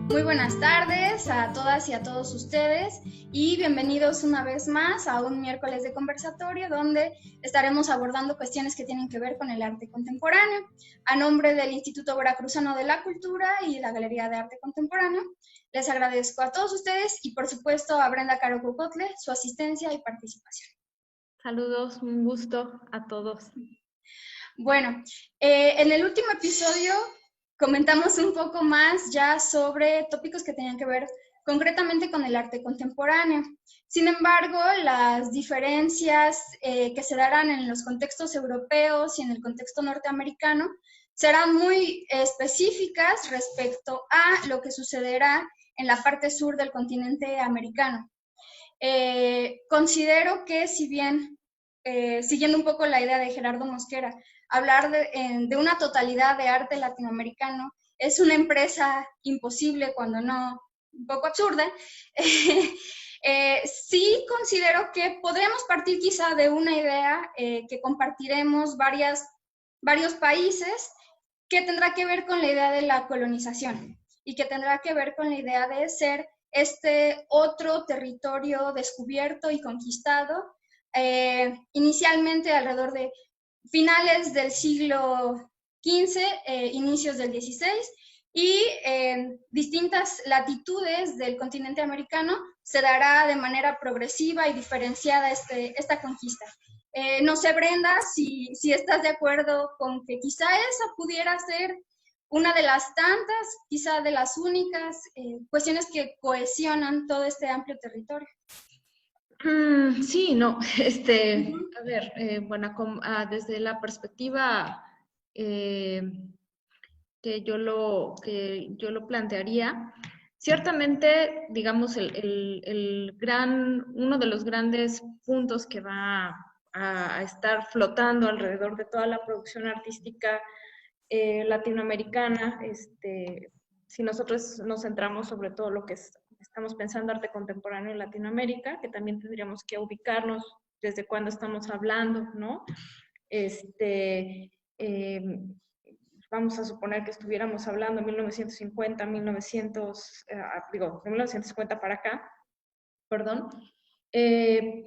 Muy buenas tardes a todas y a todos ustedes y bienvenidos una vez más a un miércoles de conversatorio donde estaremos abordando cuestiones que tienen que ver con el arte contemporáneo. A nombre del Instituto Veracruzano de la Cultura y la Galería de Arte Contemporáneo, les agradezco a todos ustedes y por supuesto a Brenda Caro Cocotle su asistencia y participación. Saludos, un gusto a todos. Bueno, en el último episodio comentamos un poco más ya sobre tópicos que tenían que ver concretamente con el arte contemporáneo. Sin embargo, las diferencias que se darán en los contextos europeos y en el contexto norteamericano serán muy específicas respecto a lo que sucederá en la parte sur del continente americano. Considero que si bien, siguiendo un poco la idea de Gerardo Mosquera, hablar de una totalidad de arte latinoamericano es una empresa imposible, cuando no un poco absurda. Sí considero que podríamos partir quizá de una idea que compartiremos varios países, que tendrá que ver con la idea de la colonización y que tendrá que ver con la idea de ser este otro territorio descubierto y conquistado, inicialmente alrededor de finales del siglo XV, inicios del XVI, y en distintas latitudes del continente americano se dará de manera progresiva y diferenciada esta conquista. No sé, Brenda, si estás de acuerdo con que quizá esa pudiera ser una de las tantas, quizá de las únicas cuestiones que cohesionan todo este amplio territorio. Sí, no, a ver, bueno, desde la perspectiva que yo lo plantearía, ciertamente, digamos, uno de los grandes puntos que va a estar flotando alrededor de toda la producción artística latinoamericana, si nosotros nos centramos sobre todo lo que estamos pensando arte contemporáneo en Latinoamérica, que también tendríamos que ubicarnos desde cuándo estamos hablando, ¿no? Vamos a suponer que estuviéramos hablando en 1950, de 1950 para acá, perdón. El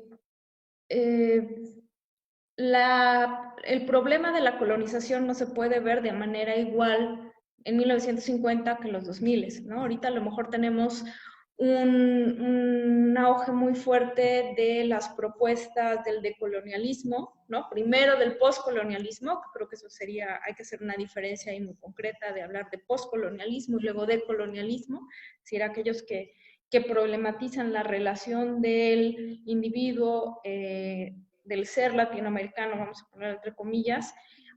problema de la colonización no se puede ver de manera igual en 1950 que en los 2000, ¿no? Ahorita a lo mejor tenemos un auge muy fuerte de las propuestas del decolonialismo, ¿no? Primero del postcolonialismo, que creo que eso sería, hay que hacer una diferencia ahí muy concreta de hablar de postcolonialismo y luego de colonialismo, es decir, aquellos que problematizan la relación del individuo del ser latinoamericano, vamos a poner entre comillas,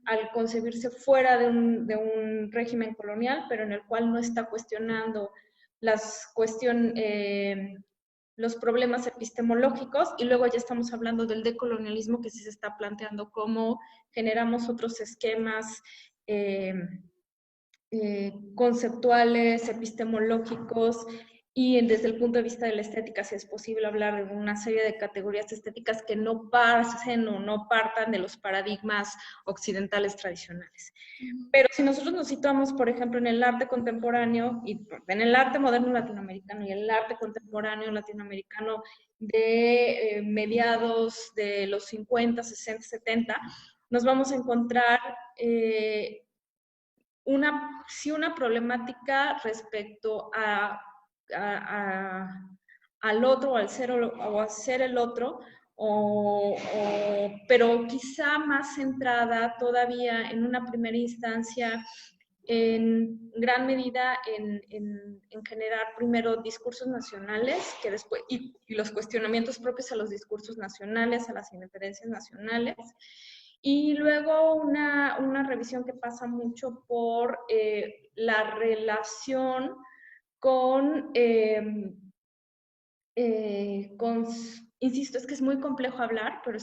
al concebirse fuera de un régimen colonial, pero en el cual no está cuestionando los problemas epistemológicos, y luego ya estamos hablando del decolonialismo, que sí se está planteando cómo generamos otros esquemas conceptuales, epistemológicos, y desde el punto de vista de la estética, si es posible hablar de una serie de categorías estéticas que no pasen o no partan de los paradigmas occidentales tradicionales. Pero si nosotros nos situamos, por ejemplo, en el arte contemporáneo, y en el arte moderno latinoamericano y el arte contemporáneo latinoamericano de mediados de los 50, 60, 70, nos vamos a encontrar una problemática respecto al otro o al ser el otro, pero quizá más centrada todavía en una primera instancia en gran medida en generar primero discursos nacionales que después, y los cuestionamientos propios a los discursos nacionales, a las inferencias nacionales, y luego una revisión que pasa mucho por la relación con, insisto, es que es muy complejo hablar, pero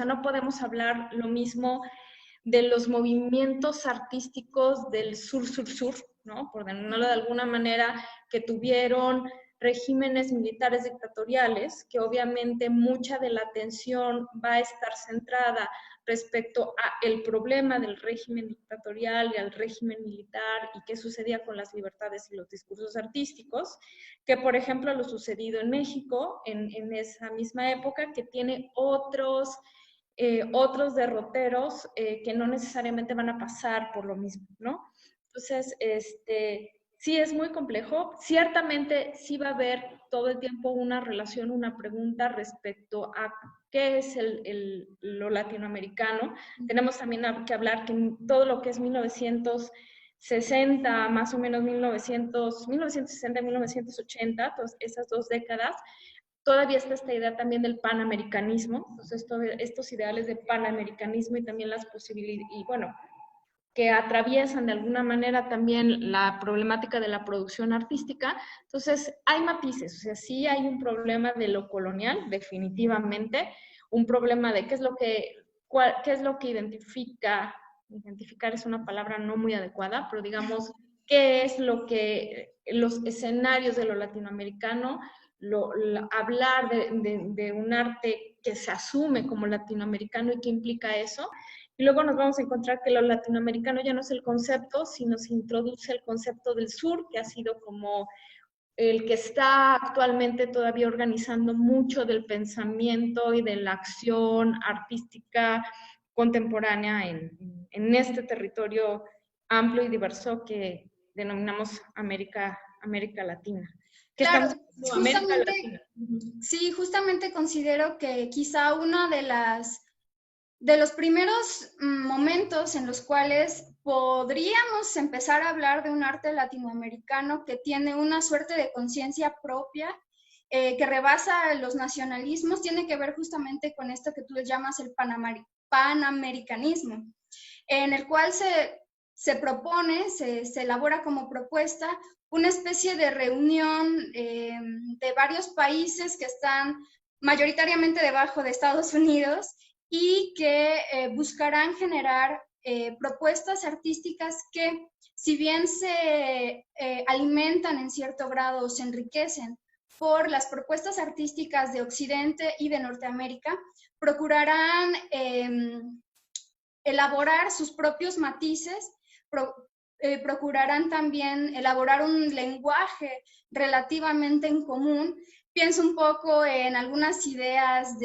no podemos hablar lo mismo de los movimientos artísticos del sur-sur-sur, ¿no? Por denominarlo de alguna manera, que tuvieron regímenes militares dictatoriales, que obviamente mucha de la atención va a estar centrada respecto a el problema del régimen dictatorial y al régimen militar y qué sucedía con las libertades y los discursos artísticos, que por ejemplo lo sucedido en México en esa misma época, que tiene otros derroteros que no necesariamente van a pasar por lo mismo, ¿no? Entonces, sí es muy complejo. Ciertamente sí va a haber todo el tiempo una relación, una pregunta respecto a qué es lo latinoamericano. Tenemos también que hablar que todo lo que es 1960, más o menos 1960, 1980, todas esas 2 décadas, todavía está esta idea también del panamericanismo, entonces estos ideales de panamericanismo y también las posibilidades, y bueno, que atraviesan de alguna manera también la problemática de la producción artística. Entonces, hay matices, o sea, sí hay un problema de lo colonial, definitivamente, un problema de qué es lo que identificar es una palabra no muy adecuada, pero digamos, qué es lo que los escenarios de lo latinoamericano, hablar de un arte que se asume como latinoamericano y qué implica eso. Y luego nos vamos a encontrar que lo latinoamericano ya no es el concepto, sino se introduce el concepto del sur, que ha sido como el que está actualmente todavía organizando mucho del pensamiento y de la acción artística contemporánea en este territorio amplio y diverso que denominamos América Latina. Claro, justamente, sí, justamente considero que quizá una de los primeros momentos en los cuales podríamos empezar a hablar de un arte latinoamericano que tiene una suerte de conciencia propia, que rebasa los nacionalismos, tiene que ver justamente con esto que tú le llamas el panamericanismo, en el cual se propone, se elabora como propuesta una especie de reunión de varios países que están mayoritariamente debajo de Estados Unidos y que buscarán generar propuestas artísticas que, si bien se alimentan en cierto grado o se enriquecen por las propuestas artísticas de Occidente y de Norteamérica, procurarán elaborar sus propios matices, procurarán también elaborar un lenguaje relativamente en común. Pienso un poco en algunas ideas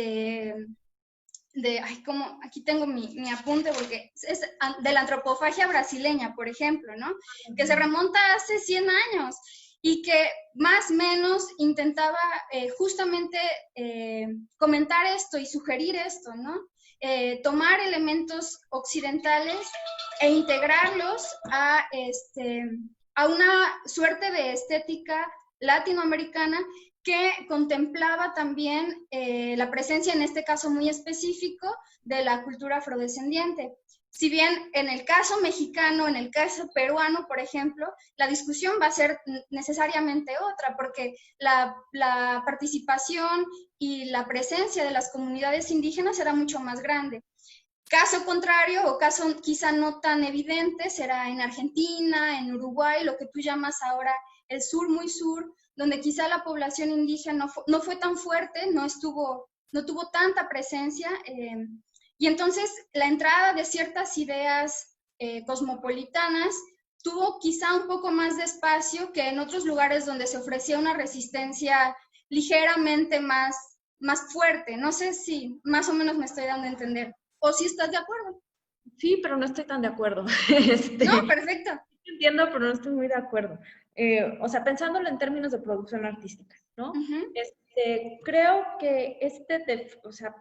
como aquí tengo mi apunte porque es de la antropofagia brasileña, por ejemplo, ¿no? Que se remonta hace 100 años y que más o menos intentaba justamente comentar esto y sugerir esto, ¿no? Tomar elementos occidentales e integrarlos a una suerte de estética latinoamericana que contemplaba también la presencia, en este caso muy específico, de la cultura afrodescendiente. Si bien en el caso mexicano, en el caso peruano, por ejemplo, la discusión va a ser necesariamente otra, porque la participación y la presencia de las comunidades indígenas será mucho más grande. Caso contrario, o caso quizá no tan evidente, será en Argentina, en Uruguay, lo que tú llamas ahora el sur, muy sur, donde quizá la población indígena no fue tan fuerte, no tuvo tanta presencia, y entonces la entrada de ciertas ideas cosmopolitanas tuvo quizá un poco más de espacio que en otros lugares donde se ofrecía una resistencia ligeramente más fuerte. No sé si más o menos me estoy dando a entender, o si estás de acuerdo. Sí, pero no estoy tan de acuerdo. No, perfecto. Entiendo, pero no estoy muy de acuerdo. O sea, pensándolo en términos de producción artística, ¿no? Creo que o sea,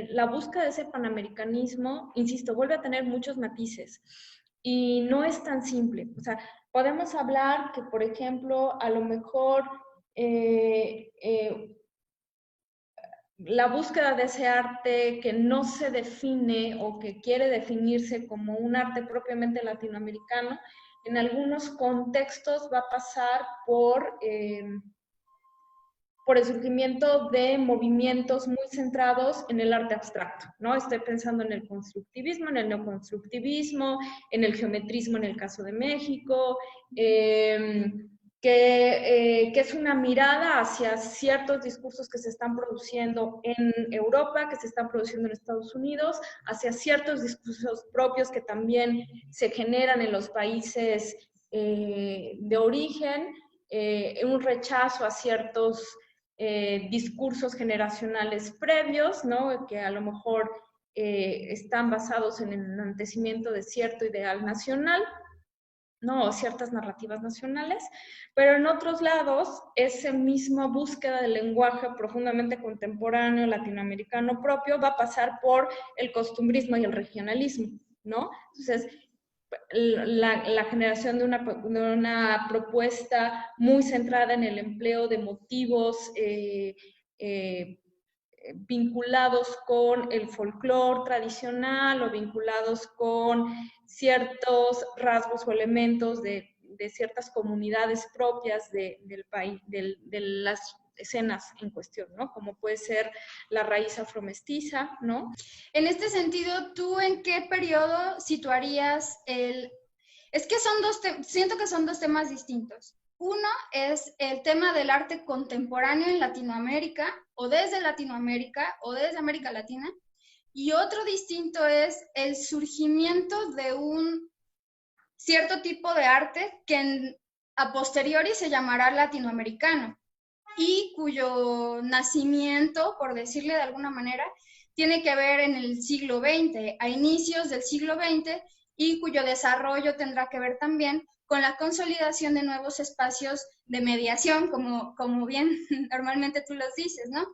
la búsqueda de ese panamericanismo, insisto, vuelve a tener muchos matices y no es tan simple. O sea, podemos hablar que, por ejemplo, a lo mejor la búsqueda de ese arte que no se define o que quiere definirse como un arte propiamente latinoamericano, en algunos contextos va a pasar por el surgimiento de movimientos muy centrados en el arte abstracto, ¿no? Estoy pensando en el constructivismo, en el neoconstructivismo, en el geometrismo en el caso de México, que es una mirada hacia ciertos discursos que se están produciendo en Europa, que se están produciendo en Estados Unidos, hacia ciertos discursos propios que también se generan en los países de origen, un rechazo a ciertos discursos generacionales previos, ¿no? Que a lo mejor están basados en el enaltecimiento de cierto ideal nacional, ¿no? O ciertas narrativas nacionales, pero en otros lados, esa misma búsqueda del lenguaje profundamente contemporáneo, latinoamericano propio, va a pasar por el costumbrismo y el regionalismo, ¿no? Entonces, la generación de una propuesta muy centrada en el empleo de motivos vinculados con el folclore tradicional o vinculados con ciertos rasgos o elementos de ciertas comunidades propias del país, de las escenas en cuestión, ¿no? Como puede ser la raíz afromestiza, ¿no? En este sentido, ¿tú en qué periodo situarías el...? Es que siento que son dos temas distintos. Uno es el tema del arte contemporáneo en Latinoamérica, o desde América Latina, y otro distinto es el surgimiento de un cierto tipo de arte que a posteriori se llamará latinoamericano y cuyo nacimiento, por decirle de alguna manera, tiene que ver en el siglo XX, a inicios del siglo XX, y cuyo desarrollo tendrá que ver también con la consolidación de nuevos espacios de mediación, como bien normalmente tú los dices, ¿no?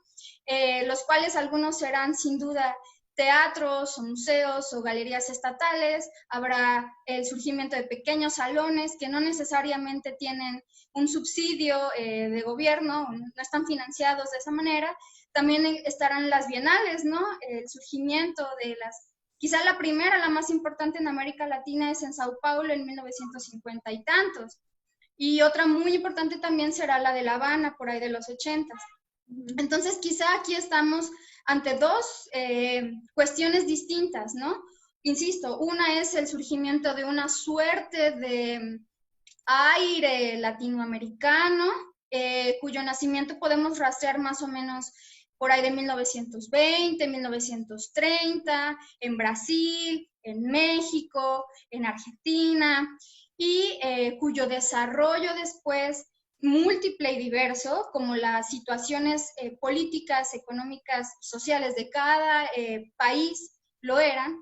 Los cuales algunos serán sin duda teatros o museos o galerías estatales, habrá el surgimiento de pequeños salones que no necesariamente tienen un subsidio de gobierno, no están financiados de esa manera. También estarán las bienales, ¿no? El surgimiento de quizá la primera, la más importante en América Latina es en Sao Paulo en 1950 y tantos. Y otra muy importante también será la de La Habana, por ahí de los 80. Entonces, quizá aquí estamos ante dos cuestiones distintas, ¿no? Insisto, una es el surgimiento de una suerte de aire latinoamericano, cuyo nacimiento podemos rastrear más o menos por ahí de 1920, 1930, en Brasil, en México, en Argentina, y cuyo desarrollo después múltiple y diverso, como las situaciones políticas, económicas, sociales de cada país lo eran,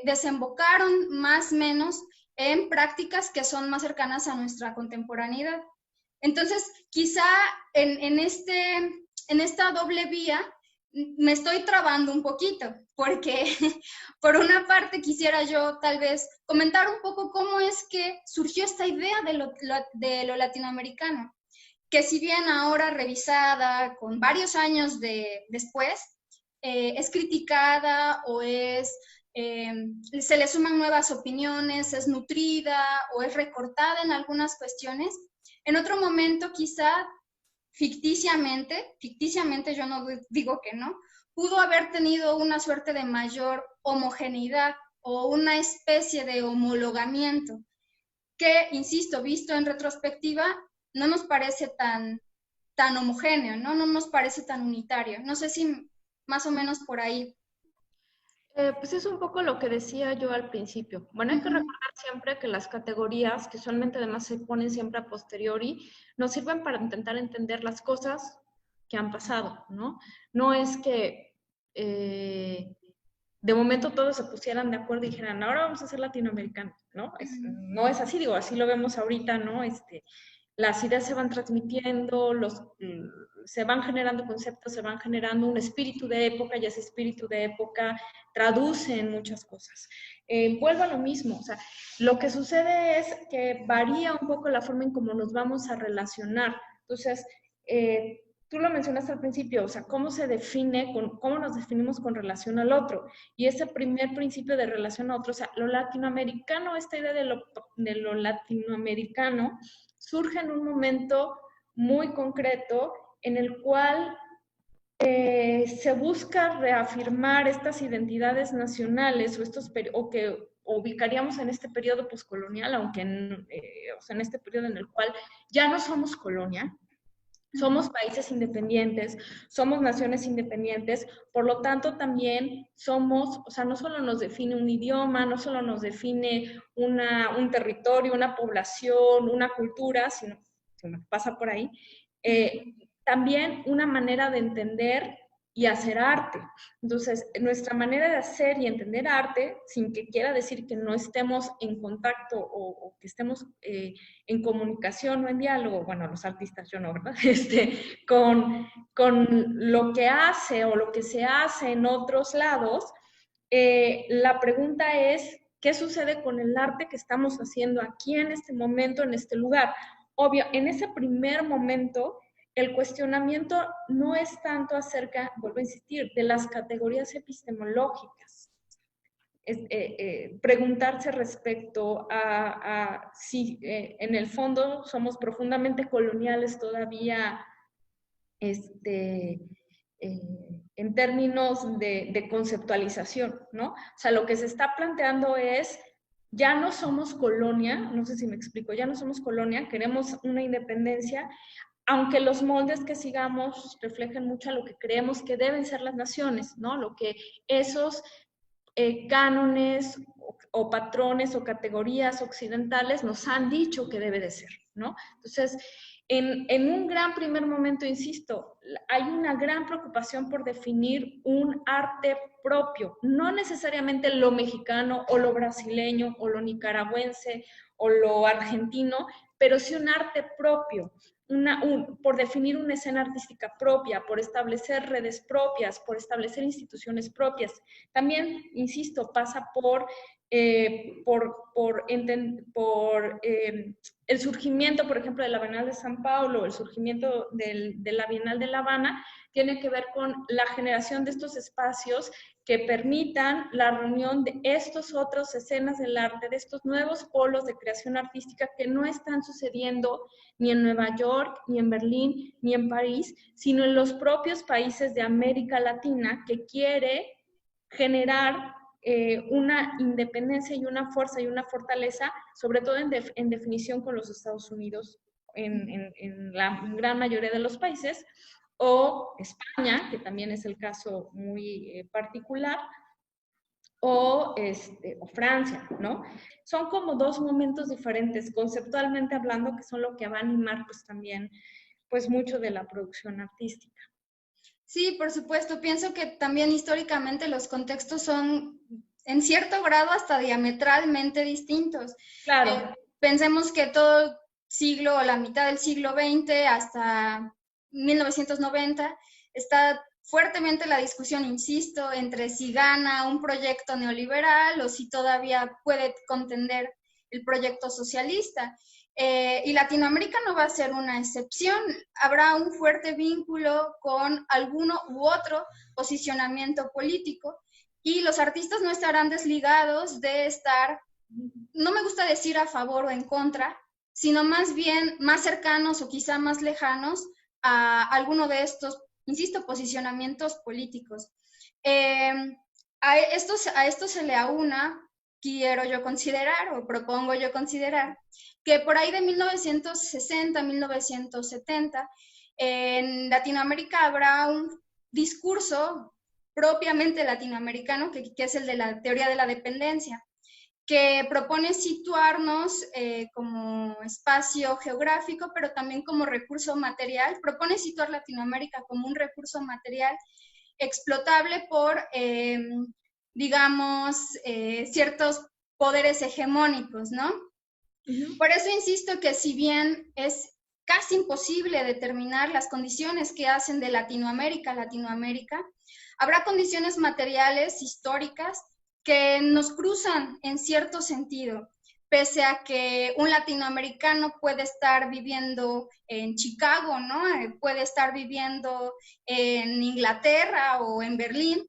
desembocaron más o menos en prácticas que son más cercanas a nuestra contemporaneidad. Entonces, quizá en esta doble vía me estoy trabando un poquito, porque por una parte quisiera yo tal vez comentar un poco cómo es que surgió esta idea de lo latinoamericano, que si bien ahora revisada con varios años después, es criticada o se le suman nuevas opiniones, es nutrida o es recortada en algunas cuestiones. En otro momento quizá ficticiamente yo no digo que no, pudo haber tenido una suerte de mayor homogeneidad o una especie de homologamiento que, insisto, visto en retrospectiva, no nos parece tan homogéneo, ¿no? No nos parece tan unitario. No sé si más o menos por ahí. Pues es un poco lo que decía yo al principio. Bueno, hay que recordar siempre que las categorías, que usualmente además se ponen siempre a posteriori, nos sirven para intentar entender las cosas que han pasado, ¿no? No es que de momento todos se pusieran de acuerdo y dijeran, ahora vamos a ser latinoamericanos, ¿no? No es así, digo, así lo vemos ahorita, ¿no? Las ideas se van transmitiendo, se van generando conceptos, se van generando un espíritu de época y ese espíritu de época traduce en muchas cosas. Vuelvo a lo mismo, o sea, lo que sucede es que varía un poco la forma en cómo nos vamos a relacionar. Entonces, tú lo mencionaste al principio, o sea, cómo se define, cómo nos definimos con relación al otro. Y ese primer principio de relación a otro, o sea, lo latinoamericano, esta idea de lo latinoamericano, surge en un momento muy concreto en el cual se busca reafirmar estas identidades nacionales o ubicaríamos en este periodo poscolonial, aunque o sea, en este periodo en el cual ya no somos colonia, somos países independientes, somos naciones independientes, por lo tanto también somos, o sea, no solo nos define un idioma, no solo nos define un territorio, una población, una cultura, sino pasa por ahí, también una manera de entender y hacer arte. Entonces, nuestra manera de hacer y entender arte, sin que quiera decir que no estemos en contacto o que estemos en comunicación o en diálogo, bueno, los artistas yo no, ¿verdad? Con lo que hace o lo que se hace en otros lados, la pregunta es, ¿qué sucede con el arte que estamos haciendo aquí en este momento, en este lugar? Obvio, en ese primer momento, el cuestionamiento no es tanto acerca, vuelvo a insistir, de las categorías epistemológicas. Preguntarse respecto a si en el fondo somos profundamente coloniales todavía en términos de conceptualización, ¿no? O sea, lo que se está planteando es, ya no somos colonia, no sé si me explico, ya no somos colonia, queremos una independencia, aunque los moldes que sigamos reflejen mucho a lo que creemos que deben ser las naciones, ¿no? Lo que esos cánones o patrones o categorías occidentales nos han dicho que debe de ser, ¿no? Entonces, en un gran primer momento, insisto, hay una gran preocupación por definir un arte propio, no necesariamente lo mexicano o lo brasileño o lo nicaragüense o lo argentino, pero sí un arte propio, por definir una escena artística propia, por establecer redes propias, por establecer instituciones propias. También, insisto, pasa por el surgimiento, por ejemplo, de la Bienal de San Paulo, el surgimiento de la Bienal de La Habana, tiene que ver con la generación de estos espacios que permitan la reunión de estos otros escenas del arte, de estos nuevos polos de creación artística que no están sucediendo ni en Nueva York, ni en Berlín, ni en París, sino en los propios países de América Latina, que quiere generar una independencia y una fuerza y una fortaleza, sobre todo en definición con los Estados Unidos en la gran mayoría de los países, o España, que también es el caso muy particular, o Francia, ¿no? Son como dos momentos diferentes, conceptualmente hablando, que son lo que va a animar pues también pues mucho de la producción artística. Sí, por supuesto. Pienso que también históricamente los contextos son en cierto grado hasta diametralmente distintos. Claro. Pensemos que todo el siglo o la mitad del siglo XX hasta 1990 está fuertemente la discusión, insisto, entre si gana un proyecto neoliberal o si todavía puede contender el proyecto socialista. Y Latinoamérica no va a ser una excepción. Habrá un fuerte vínculo con alguno u otro posicionamiento político y los artistas no estarán desligados de estar, no me gusta decir a favor o en contra, sino más bien más cercanos o quizá más lejanos a alguno de estos, insisto, posicionamientos políticos. A esto se le aúna, quiero yo considerar o propongo yo considerar, que por ahí de 1960, 1970, en Latinoamérica habrá un discurso propiamente latinoamericano, que es el de la teoría de la dependencia, que propone situarnos como espacio geográfico, pero también como recurso material, propone situar Latinoamérica como un recurso material explotable por, digamos, ciertos poderes hegemónicos, ¿no? Por eso insisto que si bien es casi imposible determinar las condiciones que hacen de Latinoamérica, habrá condiciones materiales, históricas, que nos cruzan en cierto sentido, pese a que un latinoamericano puede estar viviendo en Chicago, ¿no? Puede estar viviendo en Inglaterra o en Berlín,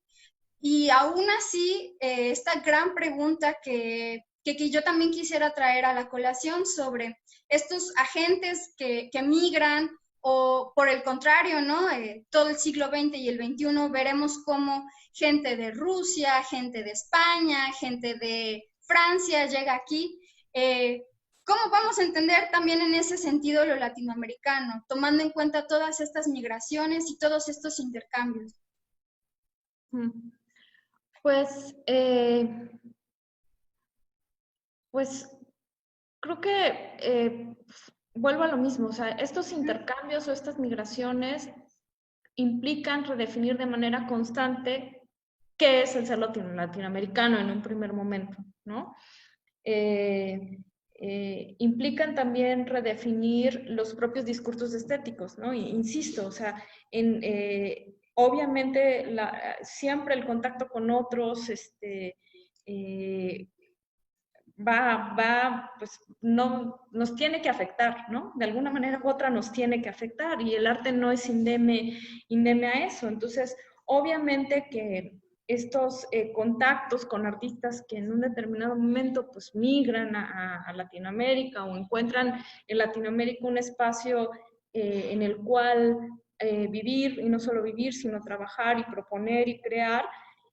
y aún así, esta gran pregunta que yo también quisiera traer a la colación sobre estos agentes que migran, o por el contrario, ¿no? Todo el siglo XX y el XXI veremos cómo gente de Rusia, gente de España, gente de Francia, llega aquí. ¿Cómo vamos a entender también en ese sentido lo latinoamericano, tomando en cuenta todas estas migraciones y todos estos intercambios? Pues, pues creo que vuelvo a lo mismo, o sea, estos intercambios o estas migraciones implican redefinir de manera constante qué es el ser latinoamericano en un primer momento, ¿no? Implican también redefinir los propios discursos estéticos, ¿no? Insisto, o sea, obviamente siempre el contacto con otros, pues no, nos tiene que afectar, ¿no? De alguna manera u otra nos tiene que afectar y el arte no es indemne a eso. Entonces, obviamente que estos contactos con artistas que en un determinado momento pues migran a Latinoamérica o encuentran en Latinoamérica un espacio en el cual vivir, y no solo vivir, sino trabajar y proponer y crear,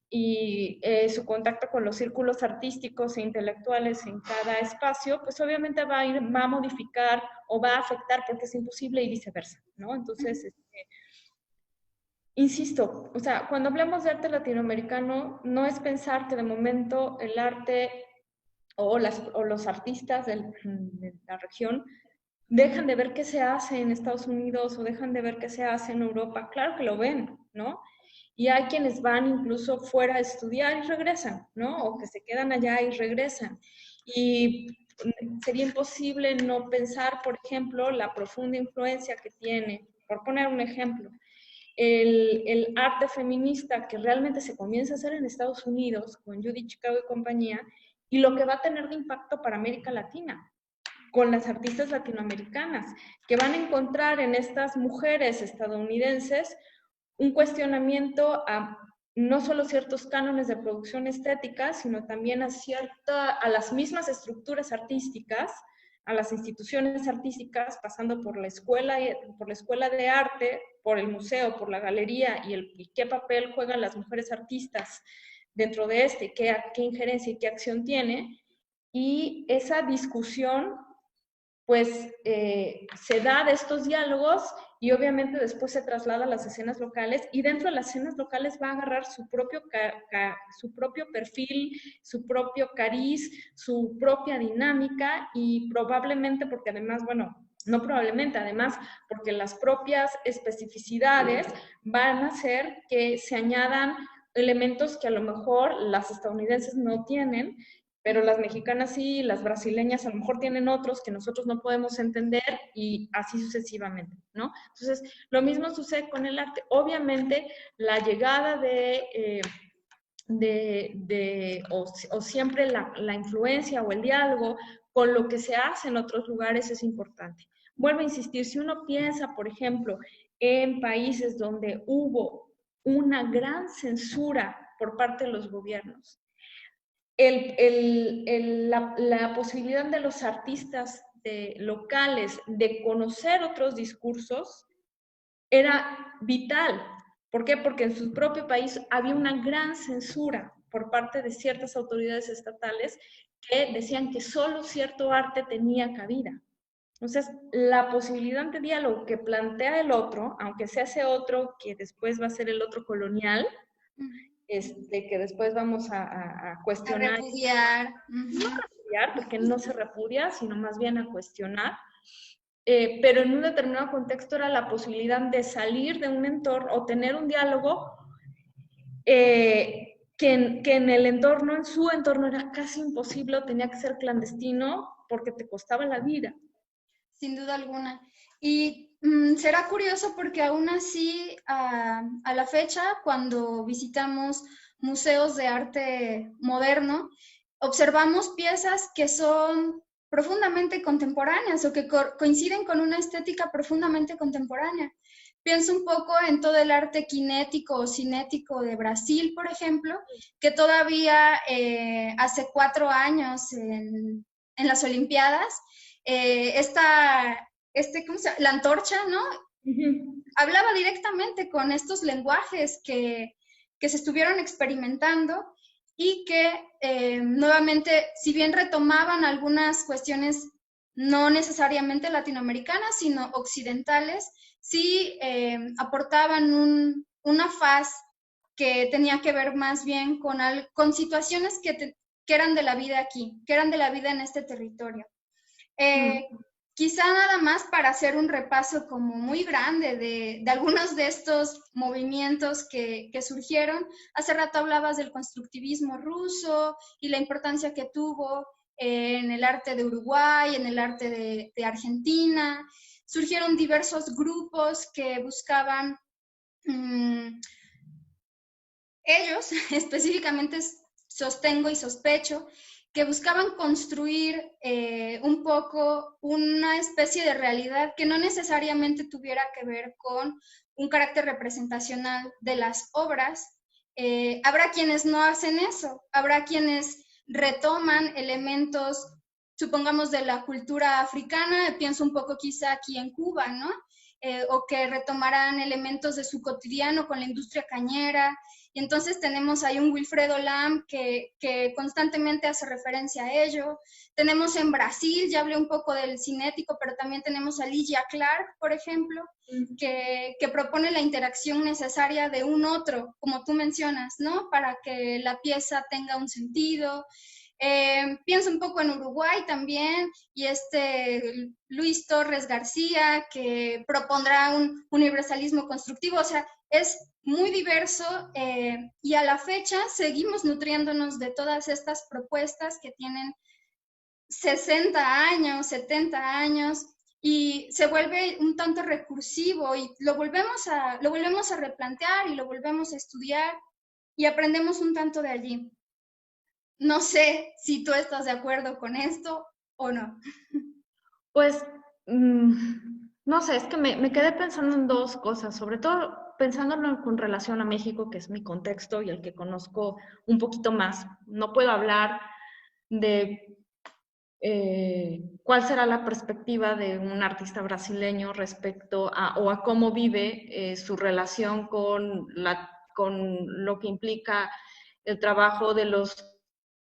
y su contacto con los círculos artísticos e intelectuales en cada espacio, pues obviamente va a modificar o va a afectar porque es imposible y viceversa, ¿no? Entonces, insisto, o sea, cuando hablamos de arte latinoamericano, no es pensar que de momento el arte o los artistas de la región dejan de ver qué se hace en Estados Unidos o dejan de ver qué se hace en Europa. Claro que lo ven, ¿no? Y hay quienes van incluso fuera a estudiar y regresan, ¿no? O que se quedan allá y regresan. Y sería imposible no pensar, por ejemplo, la profunda influencia que tiene, por poner un ejemplo, el arte feminista que realmente se comienza a hacer en Estados Unidos con Judy Chicago y compañía, y lo que va a tener de impacto para América Latina, con las artistas latinoamericanas, que van a encontrar en estas mujeres estadounidenses un cuestionamiento a no solo ciertos cánones de producción estética, sino también a las mismas estructuras artísticas, a las instituciones artísticas, pasando por la escuela de arte, por el museo, por la galería, y qué papel juegan las mujeres artistas dentro de qué injerencia y qué acción tiene. Y esa discusión pues se da de estos diálogos y obviamente después se traslada a las escenas locales, y dentro de las escenas locales va a agarrar su propio perfil, su propio cariz, su propia dinámica, y probablemente, porque además, bueno, no probablemente, además, porque las propias especificidades van a hacer que se añadan elementos que a lo mejor las estadounidenses no tienen, pero las mexicanas sí, las brasileñas a lo mejor tienen otros que nosotros no podemos entender, y así sucesivamente, ¿no? Entonces, lo mismo sucede con el arte. Obviamente, la llegada o siempre la influencia o el diálogo con lo que se hace en otros lugares es importante. Vuelvo a insistir, si uno piensa, por ejemplo, en países donde hubo una gran censura por parte de los gobiernos, la posibilidad de los artistas locales de conocer otros discursos era vital. ¿Por qué? Porque en su propio país había una gran censura por parte de ciertas autoridades estatales que decían que solo cierto arte tenía cabida. Entonces, la posibilidad de diálogo que plantea el otro, aunque sea ese otro que después va a ser el otro colonial, que después vamos a cuestionar. A repudiar. No repudiar, porque no se repudia, sino más bien a cuestionar. Pero en un determinado contexto era la posibilidad de salir de un entorno o tener un diálogo que en el entorno, en su entorno, era casi imposible, o tenía que ser clandestino porque te costaba la vida. Sin duda alguna. Y será curioso porque aún así, a la fecha, cuando visitamos museos de arte moderno, observamos piezas que son profundamente contemporáneas o que coinciden con una estética profundamente contemporánea. Pienso un poco en todo el arte kinético o cinético de Brasil, por ejemplo, que todavía hace 4 años en las Olimpiadas, la antorcha, ¿no? Hablaba directamente con estos lenguajes que se estuvieron experimentando, y que nuevamente, si bien retomaban algunas cuestiones no necesariamente latinoamericanas, sino occidentales, sí aportaban una faz que tenía que ver más bien con situaciones que eran de la vida aquí, que eran de la vida en este territorio. Quizá nada más para hacer un repaso como muy grande de algunos de estos movimientos que surgieron. Hace rato hablabas del constructivismo ruso y la importancia que tuvo en el arte de Uruguay, en el arte de Argentina. Surgieron diversos grupos que buscaban, ellos específicamente sostengo y sospecho, que buscaban construir un poco una especie de realidad que no necesariamente tuviera que ver con un carácter representacional de las obras. Habrá quienes no hacen eso, habrá quienes retoman elementos, supongamos, de la cultura africana, pienso un poco quizá aquí en Cuba, ¿no? O que retomarán elementos de su cotidiano con la industria cañera. Y entonces tenemos ahí un Wilfredo Lam que constantemente hace referencia a ello. Tenemos en Brasil, ya hablé un poco del cinético, pero también tenemos a Lygia Clark, por ejemplo, que propone la interacción necesaria de un otro, como tú mencionas, ¿no? Para que la pieza tenga un sentido. Pienso un poco en Uruguay también, y Luis Torres García, que propondrá un universalismo constructivo. O sea, es muy diverso, y a la fecha seguimos nutriéndonos de todas estas propuestas que tienen 60 años, 70 años, y se vuelve un tanto recursivo y lo volvemos a replantear y lo volvemos a estudiar y aprendemos un tanto de allí. No sé si tú estás de acuerdo con esto o no. Pues, no sé, es que me quedé pensando en dos cosas, sobre todo pensándolo con relación a México, que es mi contexto y el que conozco un poquito más. No puedo hablar de cuál será la perspectiva de un artista brasileño respecto a cómo vive su relación con lo que implica el trabajo de los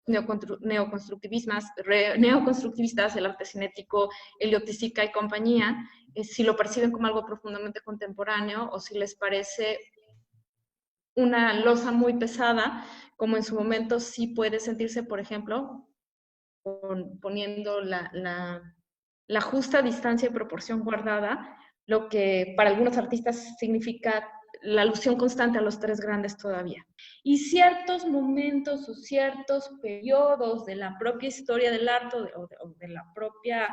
neoconstructivistas, el arte cinético, Elliot Sica y compañía, si lo perciben como algo profundamente contemporáneo o si les parece una losa muy pesada, como en su momento sí puede sentirse, por ejemplo, poniendo la justa distancia y proporción guardada, lo que para algunos artistas significa la alusión constante a los tres grandes todavía. Y ciertos momentos o ciertos periodos de la propia historia del arte o de la propia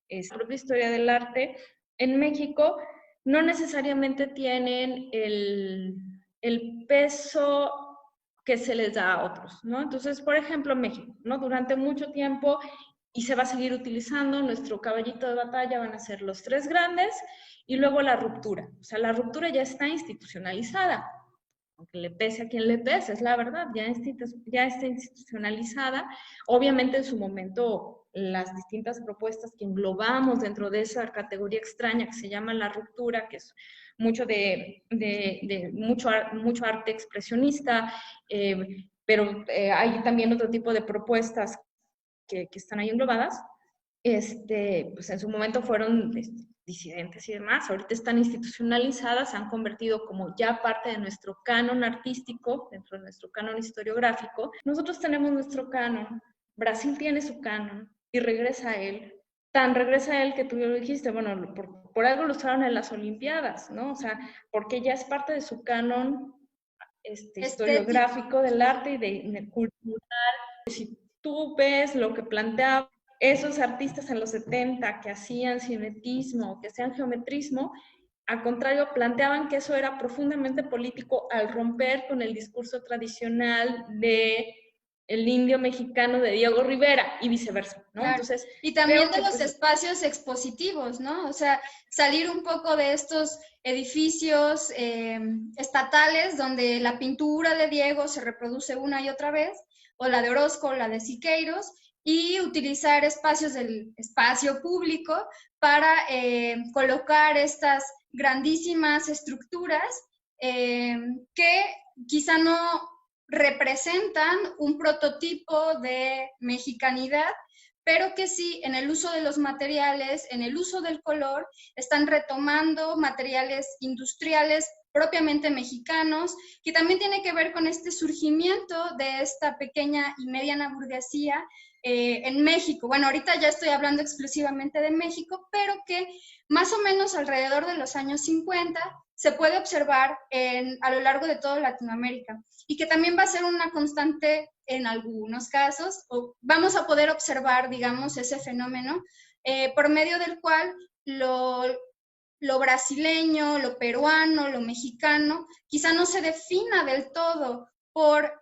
historia del arte en México no necesariamente tienen el peso que se les da a otros, ¿no? Entonces, por ejemplo, México, ¿no? Durante mucho tiempo, y se va a seguir utilizando, nuestro caballito de batalla van a ser los tres grandes, y luego la ruptura. O sea, la ruptura ya está institucionalizada, aunque le pese a quien le pese, es la verdad, ya está institucionalizada. Obviamente en su momento las distintas propuestas que englobamos dentro de esa categoría extraña que se llama la ruptura, que es mucho mucho arte expresionista, pero hay también otro tipo de propuestas que están ahí englobadas, pues en su momento fueron disidentes y demás, ahorita están institucionalizadas, se han convertido como ya parte de nuestro canon artístico, dentro de nuestro canon historiográfico. Nosotros tenemos nuestro canon, Brasil tiene su canon y regresa a él. Tan regresa a él que tú lo dijiste, bueno, por algo lo usaron en las Olimpiadas, ¿no? O sea, porque ya es parte de su canon historiográfico del arte y de cultural. Si tú ves lo que planteaba esos artistas en los 70 que hacían cinetismo, que hacían geometrismo, al contrario, planteaban que eso era profundamente político al romper con el discurso tradicional de el indio mexicano de Diego Rivera y viceversa, ¿no? Claro. Entonces, y también de los espacios expositivos, ¿no? O sea, salir un poco de estos edificios estatales donde la pintura de Diego se reproduce una y otra vez, o la de Orozco, o la de Siqueiros, y utilizar espacios del espacio público para colocar estas grandísimas estructuras que quizá no representan un prototipo de mexicanidad, pero que sí, en el uso de los materiales, en el uso del color, están retomando materiales industriales propiamente mexicanos, que también tiene que ver con este surgimiento de esta pequeña y mediana burguesía en México. Bueno, ahorita ya estoy hablando exclusivamente de México, pero que más o menos alrededor de los años 50 se puede observar a lo largo de toda Latinoamérica y que también va a ser una constante en algunos casos, o vamos a poder observar, digamos, ese fenómeno por medio del cual lo brasileño, lo peruano, lo mexicano, quizá no se defina del todo por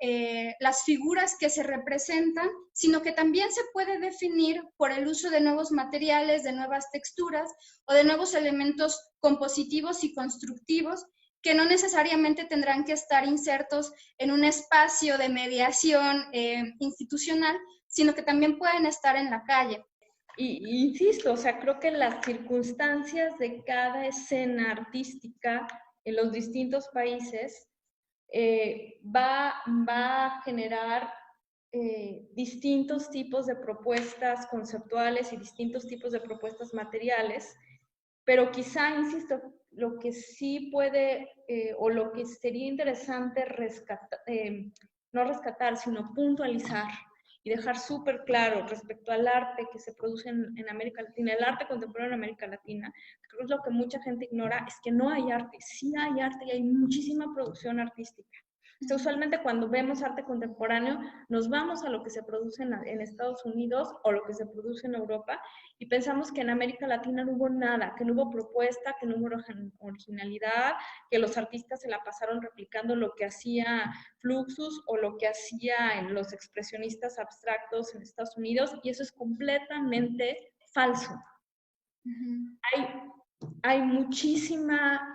las figuras que se representan, sino que también se puede definir por el uso de nuevos materiales, de nuevas texturas o de nuevos elementos compositivos y constructivos que no necesariamente tendrán que estar insertos en un espacio de mediación institucional, sino que también pueden estar en la calle. Y insisto, o sea, creo que las circunstancias de cada escena artística en los distintos países va a generar distintos tipos de propuestas conceptuales y distintos tipos de propuestas materiales, pero quizá, insisto, lo que sí puede, o lo que sería interesante rescatar, no rescatar, sino puntualizar y dejar súper claro respecto al arte que se produce en América Latina, el arte contemporáneo en América Latina, creo que es lo que mucha gente ignora, es que no hay arte, sí hay arte y hay muchísima producción artística. O sea, usualmente cuando vemos arte contemporáneo, nos vamos a lo que se produce en Estados Unidos o lo que se produce en Europa y pensamos que en América Latina no hubo nada, que no hubo propuesta, que no hubo originalidad, que los artistas se la pasaron replicando lo que hacía Fluxus o lo que hacía en los expresionistas abstractos en Estados Unidos, y eso es completamente falso. Hay muchísima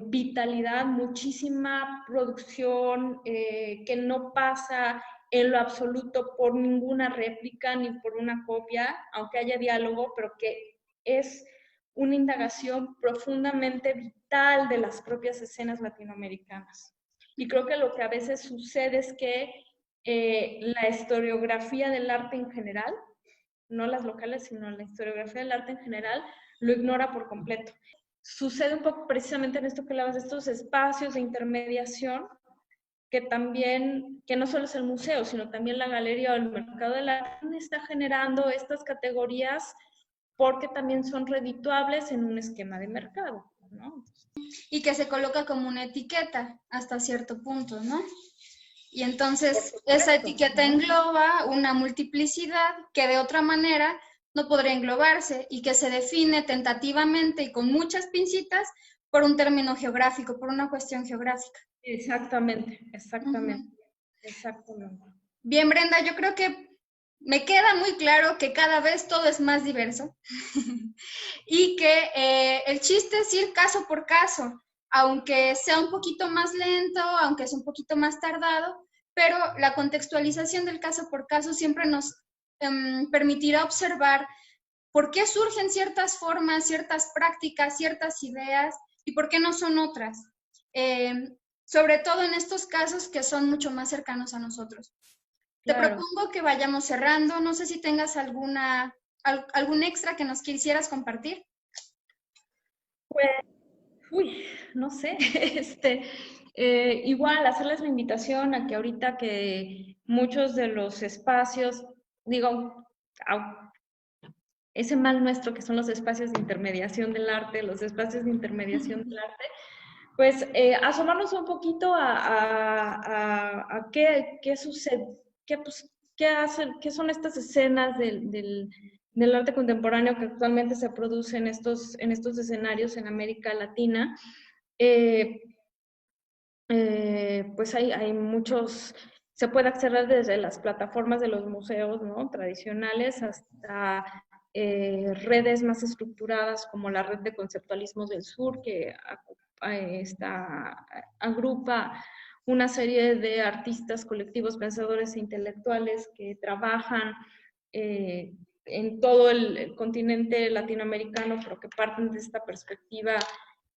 vitalidad, muchísima producción que no pasa en lo absoluto por ninguna réplica ni por una copia, aunque haya diálogo, pero que es una indagación profundamente vital de las propias escenas latinoamericanas. Y creo que lo que a veces sucede es que la historiografía del arte en general, no las locales, sino la historiografía del arte en general, lo ignora por completo. Sucede un poco precisamente en esto que hablabas, de estos espacios de intermediación, que también, que no solo es el museo, sino también la galería o el mercado del arte está generando estas categorías porque también son redituables en un esquema de mercado, ¿no? Y que se coloca como una etiqueta hasta cierto punto, ¿no? Y entonces esa etiqueta engloba una multiplicidad que de otra manera no podría englobarse y que se define tentativamente y con muchas pincitas por un término geográfico, por una cuestión geográfica. Exactamente, exactamente, exactamente. Bien, Brenda, yo creo que me queda muy claro que cada vez todo es más diverso y que el chiste es ir caso por caso, aunque sea un poquito más lento, aunque es un poquito más tardado, pero la contextualización del caso por caso siempre nos permitirá observar por qué surgen ciertas formas, ciertas prácticas, ciertas ideas y por qué no son otras. Sobre todo en estos casos que son mucho más cercanos a nosotros. Claro. Te propongo que vayamos cerrando. No sé si tengas algún extra que nos quisieras compartir. Pues, no sé, igual hacerles la invitación a que ahorita que muchos de los espacios, digo, ese mal nuestro que son los espacios de intermediación del arte, los espacios de intermediación del arte, pues asomarnos un poquito a qué sucede, qué son estas escenas del arte contemporáneo que actualmente se produce en estos escenarios en América Latina. Pues hay muchos, se puede acceder desde las plataformas de los museos, ¿no?, tradicionales hasta redes más estructuradas como la Red de Conceptualismos del Sur, que agrupa una serie de artistas, colectivos, pensadores e intelectuales que trabajan en todo el continente latinoamericano, pero que parten de esta perspectiva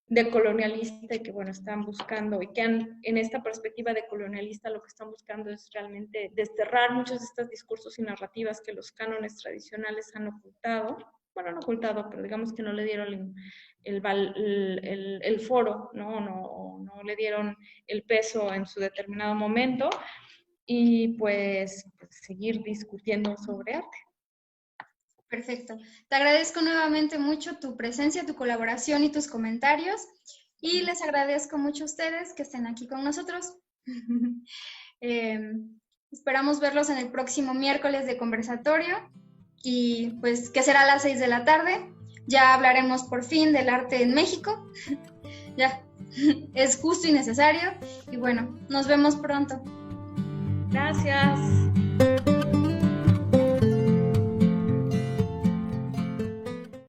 decolonialista y que, bueno, están buscando y que en esta perspectiva decolonialista lo que están buscando es realmente desterrar muchos de estos discursos y narrativas que los cánones tradicionales han ocultado. Bueno, no ocultado, pero digamos que no le dieron el foro, no le dieron el peso en su determinado momento, y pues seguir discutiendo sobre arte. Perfecto. Te agradezco nuevamente mucho tu presencia, tu colaboración y tus comentarios. Y les agradezco mucho a ustedes que estén aquí con nosotros. Esperamos verlos en el próximo miércoles de conversatorio, y pues que será a las 6 de la tarde. Ya hablaremos por fin del arte en México. Ya, es justo y necesario. Y bueno, nos vemos pronto. Gracias.